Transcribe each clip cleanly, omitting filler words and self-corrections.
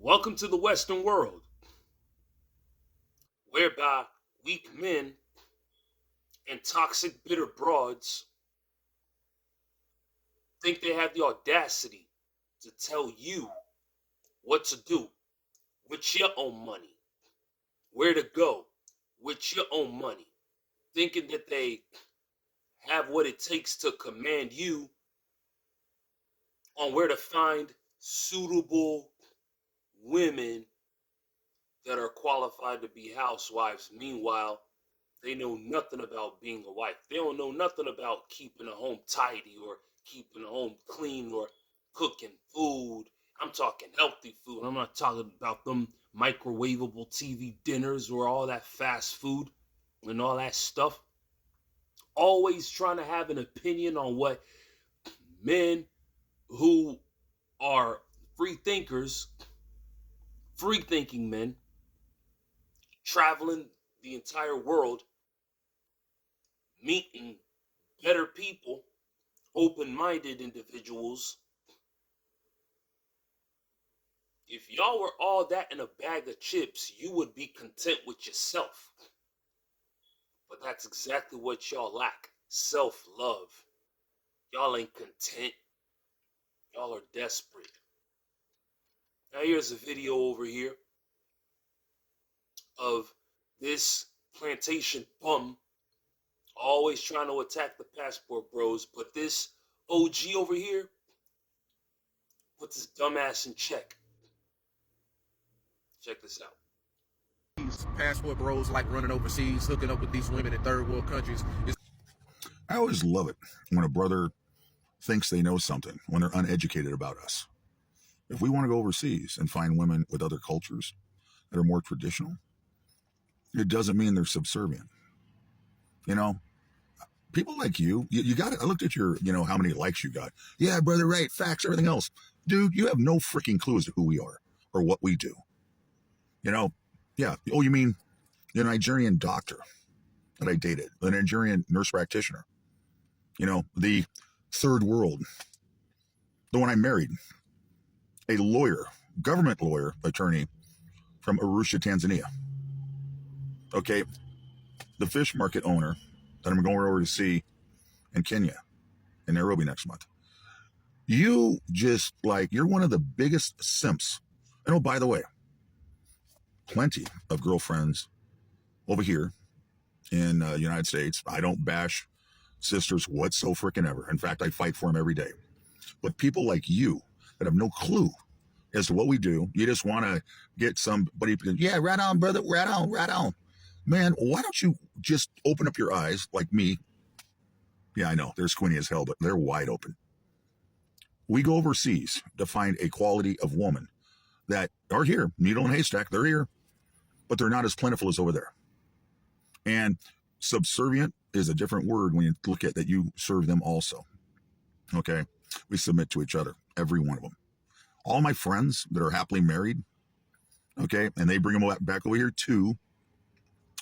Welcome to the Western world, whereby weak men and toxic, bitter broads think they have the audacity to tell you what to do with your own money, where to go with your own money, thinking that they have what it takes to command you on where to find suitable women that are qualified to be housewives. Meanwhile, they know nothing about being a wife. They don't know nothing about keeping a home tidy or keeping a home clean or cooking food. I'm talking healthy food. I'm not talking about them microwavable TV dinners or all that fast food and all that stuff. Always trying to have an opinion on what men who are free thinkers, free thinking men, traveling the entire world, meeting better people, open-minded individuals. If y'all were all that in a bag of chips, you would be content with yourself. But that's exactly what y'all lack. Self-love. Y'all ain't content. Y'all are desperate. Now here's a video over here of this plantation bum always trying to attack the passport bros, but this OG over here puts his dumbass in check. Check this out. These passport bros like running overseas, hooking up with these women in third world countries. I always love it when a brother thinks they know something, when they're uneducated about us. If we want to go overseas and find women with other cultures that are more traditional, it doesn't mean they're subservient. You know, people like you got it. I looked at your, how many likes you got. Yeah, brother, right, facts, everything else. Dude, you have no freaking clue as to who we are or what we do. Yeah. Oh, you mean the Nigerian doctor that I dated, the Nigerian nurse practitioner, the third world, the one I married, a lawyer, government lawyer, attorney from Arusha, Tanzania. Okay, the fish market owner that I'm going over to see in Kenya, in Nairobi next month. You're one of the biggest simps. And oh, by the way, plenty of girlfriends over here in the United States. I don't bash sisters whatso freaking ever. In fact, I fight for them every day. But people like you that have no clue as to what we do, you just want to get somebody, yeah, right on, brother, right on, right on. Man, why don't you just open up your eyes like me? Yeah, I know, they're squinty as hell, but they're wide open. We go overseas to find a quality of woman that are here, needle and haystack, they're here, but they're not as plentiful as over there. And subservient is a different word when you look at that you serve them also. Okay, we submit to each other, every one of them. All my friends that are happily married, okay, and they bring them back over here too.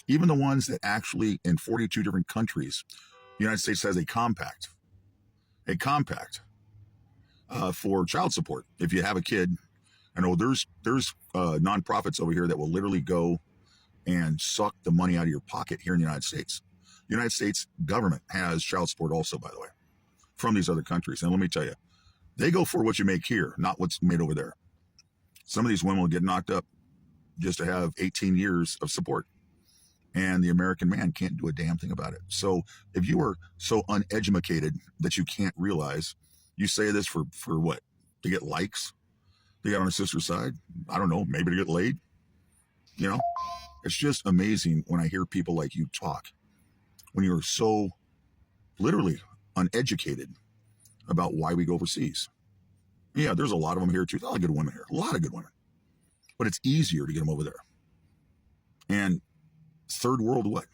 Even the ones that actually in 42 different countries, the United States has a compact for child support. If you have a kid, I know there's nonprofits over here that will literally go and suck the money out of your pocket here in the United States. The United States government has child support also, by the way, from these other countries. And let me tell you, they go for what you make here, not what's made over there. Some of these women will get knocked up just to have 18 years of support. And the American man can't do a damn thing about it. So if you are so uneducated that you can't realize, you say this for what? To get likes? To get on a sister's side? I don't know, maybe to get laid? It's just amazing when I hear people like you talk, when you're so literally uneducated about why we go overseas. Yeah, there's a lot of them here too. There's a lot of good women here, a lot of good women. But it's easier to get them over there. And third world what?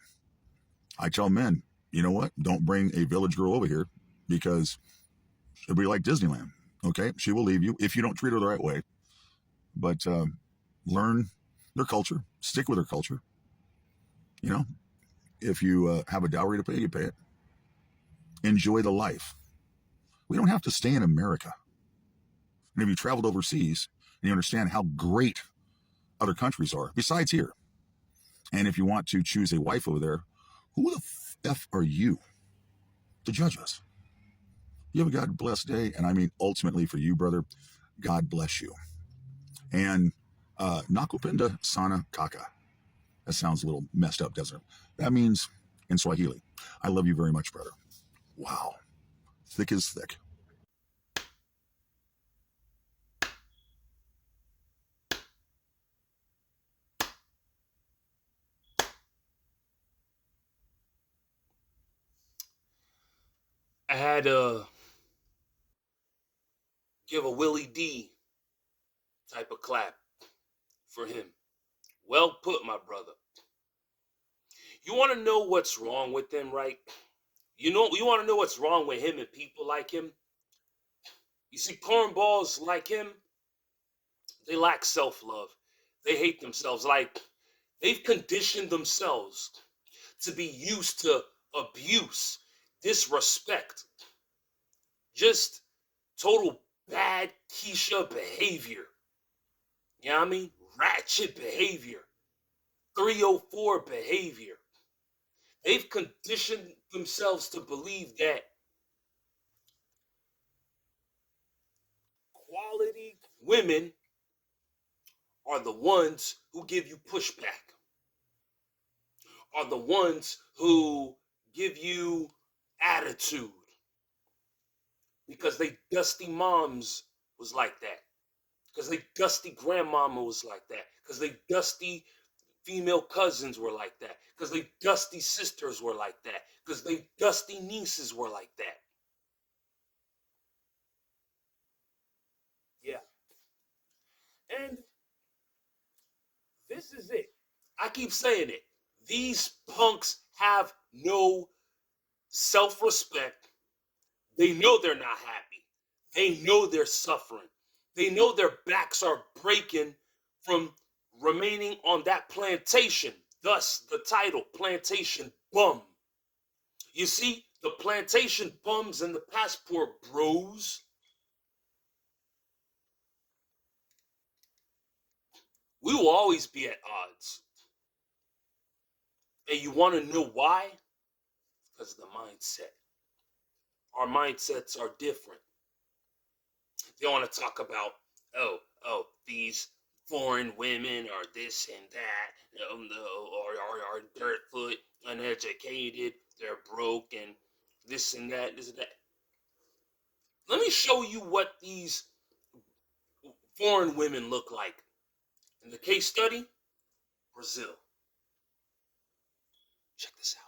I tell men, you know what? Don't bring a village girl over here because it'll be like Disneyland. Okay, she will leave you if you don't treat her the right way. But learn their culture, stick with their culture. If you have a dowry to pay, you pay it. Enjoy the life. We don't have to stay in America. And if you traveled overseas, and you understand how great other countries are besides here. And if you want to choose a wife over there, who the F are you to judge us? You have a God blessed day. And I mean, ultimately for you, brother, God bless you. And nakupenda sana kaka. That sounds a little messed up, doesn't it? That means in Swahili, I love you very much, brother. Wow. Thick as thick. I had to give a Willie D type of clap for him. Well put, my brother. You want to know what's wrong with him, right? You want to know what's wrong with him and people like him? You see, cornballs like him, they lack self-love. They hate themselves. Like, they've conditioned themselves to be used to abuse, disrespect, just total bad Keisha behavior. You know what I mean? Ratchet behavior. 304 behavior. They've conditioned themselves to believe that quality women are the ones who give you pushback, are the ones who give you attitude because they dusty moms was like that, because they dusty grandmama was like that, because they dusty female cousins were like that, because they dusty sisters were like that, because they dusty nieces were like that. Yeah. And this is it. I keep saying it. These punks have no self-respect. They know they're not happy. They know they're suffering. They know their backs are breaking from remaining on that plantation. Thus, the title, Plantation Bum. You see, the plantation bums and the passport bros, we will always be at odds. And you want to know why? Because of the mindset. Our mindsets are different. They want to talk about, these foreign women are this and that, or dirtfoot, uneducated, they're broke, and this and that, this and that. Let me show you what these foreign women look like. In the case study, Brazil. Check this out.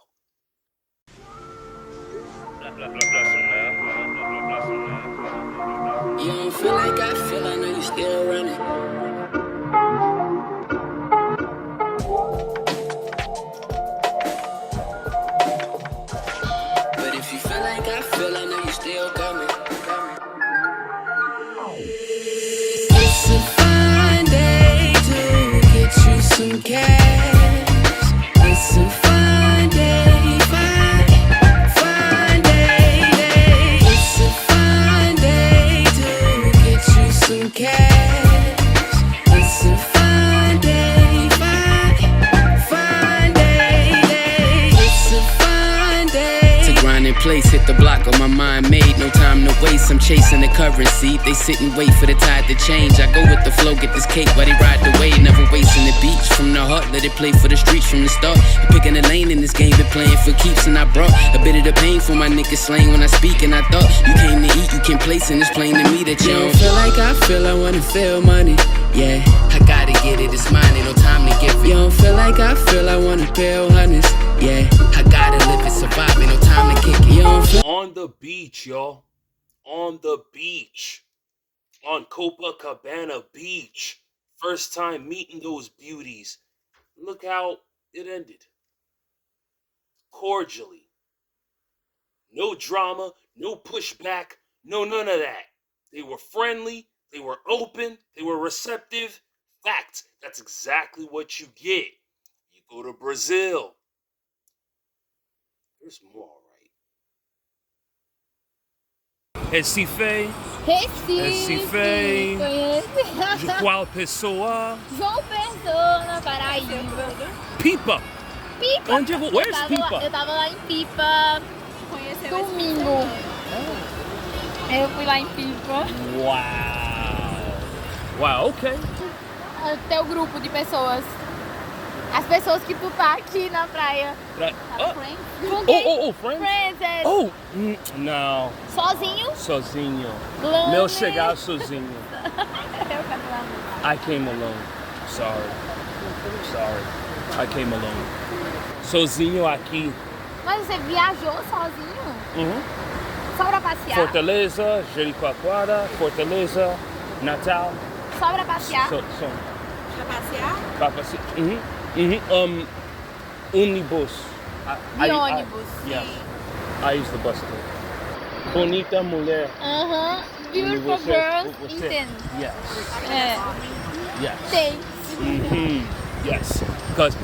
You don't feel like I feel, I know you still running. But if you feel like I feel, I know you still coming. It's a fine day to get you some cash. It's a fine day, fine day. It's a fine day to get you some cash. It's a fine day, fine day. It's a fine day to grind in place, hit the block on my mind made. No time to waste, I'm chasing the currency. They sit and wait for the tide to change. I go with the flow, get this cake while they ride the wave. Never wasting the beach from the heart, let it play for the streets from the start. Picking a lane in this game, been playing for keeps. And I brought a bit of the pain for my niggas slang when I speak. And I thought you came to eat, you can place. And it's plain to me that you don't feel like I feel, I wanna feel money. Yeah, I gotta get it, it's mine, ain't no time to give it. You don't feel like I feel, I wanna peel hundreds. Yeah, I gotta live it, survive, ain't no time to kick it. You don't feel On the beach, y'all. On the beach. On Copacabana Beach. First time meeting those beauties. Look how it ended. Cordially. No drama, no pushback, no none of that. They were friendly, they were open, they were receptive. Fact, that's exactly what you get. You go to Brazil. There's more, right? Recife, Recife. de qual pessoa? João Pessoa, na Paraíba. Pipa. Pipa. Onde eu vou? Where's Pipa? Eu tava lá em Pipa domingo. Eu fui lá em Pipa. Wow, ok. Teu grupo de pessoas. As pessoas que tu tá aqui na praia. Com quem? Friends? Friends, é. Oh, não. Sozinho? Sozinho. Lonely. Meu chegar sozinho. Eu quero lá. I came alone. Sorry. I came alone. Sozinho aqui. Mas você viajou sozinho? Uhum. Só pra passear? Fortaleza, Jericoacoara, Fortaleza, Natal. Só pra passear? Pra passear? Pra passear. Ônibus. De ônibus. Yes. I use the bus too. Bonita mulher. Beautiful girls. Entendo. Yes. Yes. Thanks. Yes. Because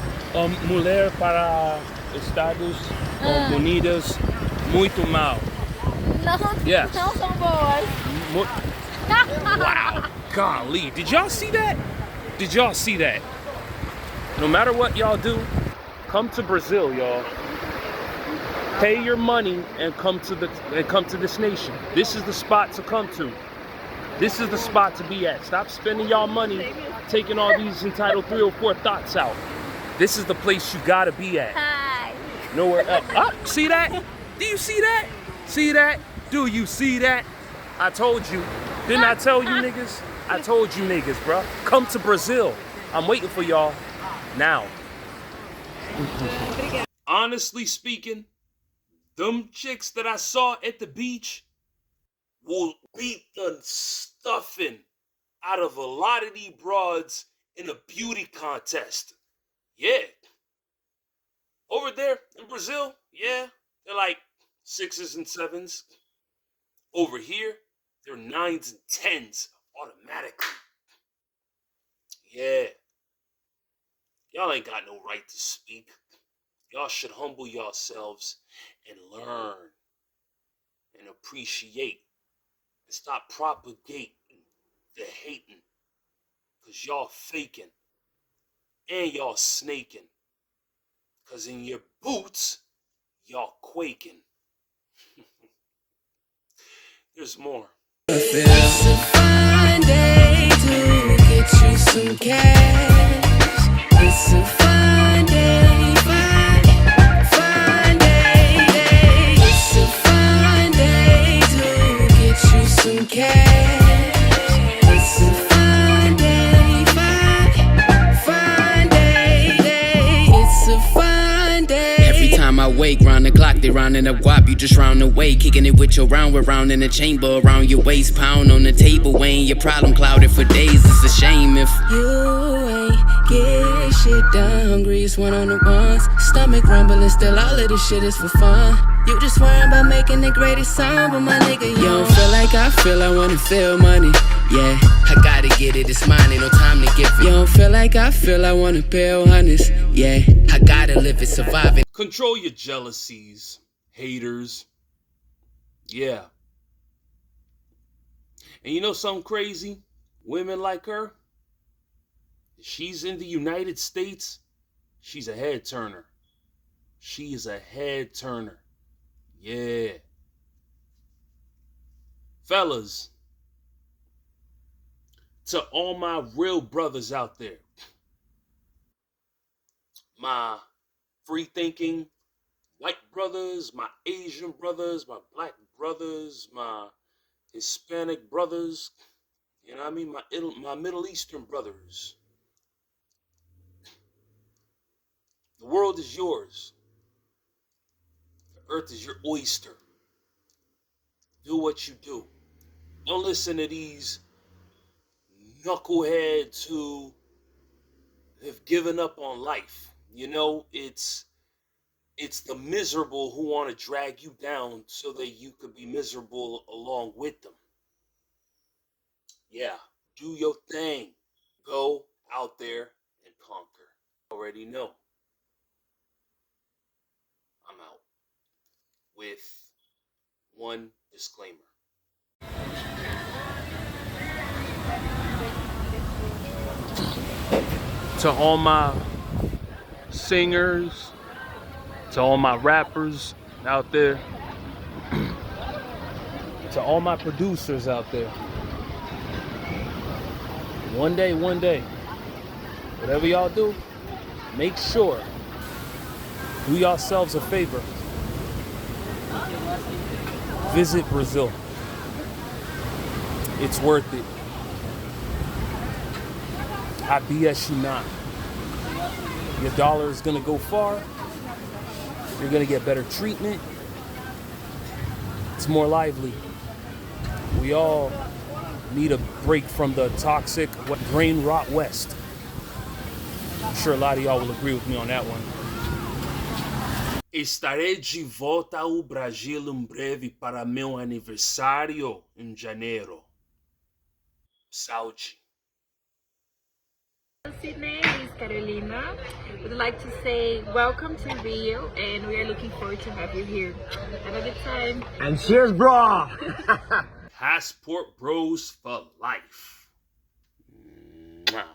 mulher para Estados Unidos muito mal. Não são boas. Wow. Golly. Did y'all see that? No matter what y'all do, come to Brazil, y'all. Pay your money and come to this nation. This is the spot to come to. This is the spot to be at. Stop spending y'all money taking all these entitled 3 or 4 thoughts out. This is the place you gotta be at. Hi. Nowhere else. See that? Do you see that? See that? Do you see that? I told you. Didn't I tell you niggas? I told you niggas, bro. Come to Brazil. I'm waiting for y'all now. Honestly speaking, them chicks that I saw at the beach will beat the stuffing out of a lot of these broads in a beauty contest. Yeah. Over there in Brazil, yeah, they're like 6s and 7s. Over here, they're 9s and 10s automatically. Yeah. Y'all ain't got no right to speak. Y'all should humble yourselves and learn and appreciate and stop propagating the hating. Cause y'all faking and y'all snaking. Cause in your boots, y'all quaking. There's more. It's a fine day to get you some cash. It's a fine day, fine day. It's a fine day to get you some cash. It's a fine day, fine day. It's a fine day. Every time I wake, round the clock, they rounding up guap. You just round away, kicking it with your round. We're round in the chamber, around your waist, pound on the table, weighing your problem clouded for days. It's a shame if you ain't get shit done. Grease one on the ones, stomach rumbling, still all of this shit is for fun. You just worrying about making the greatest song, but my nigga, you don't feel like I feel. I wanna feel money, yeah. I gotta get it, it's mine, ain't no time to give it. You don't feel like I feel. I wanna pay honest, yeah. I gotta live it, surviving. Control your jealousies, haters. Yeah. And you know something crazy? Women like her, she's in the United States, she's a head turner. She is a head turner. Yeah. Fellas, to all my real brothers out there, my free thinking white brothers, my Asian brothers, my black brothers, my Hispanic brothers, you know what I mean? My Middle Eastern brothers. The world is yours. The earth is your oyster. Do what you do. Don't listen to these knuckleheads who have given up on life. You know, it's the miserable who want to drag you down so that you could be miserable along with them. Yeah, do your thing. Go out there and conquer. Already know. I'm out with one disclaimer. To all my singers, to all my rappers out there, to all my producers out there. One day, whatever y'all do, make sure, do yourselves a favor. Visit Brazil. It's worth it. I BS you not. Your dollar is gonna go far. You're gonna get better treatment. It's more lively. We all need a break from the toxic brain rot West. I'm sure a lot of y'all will agree with me on that one. Estarei de volta ao Brasil em breve para meu aniversário em janeiro. Saúde. Sydney, this is Carolina. Would like to say welcome to Rio, and we are looking forward to have you here. Have a good time. And cheers, bro! Passport bros for life. Mwah.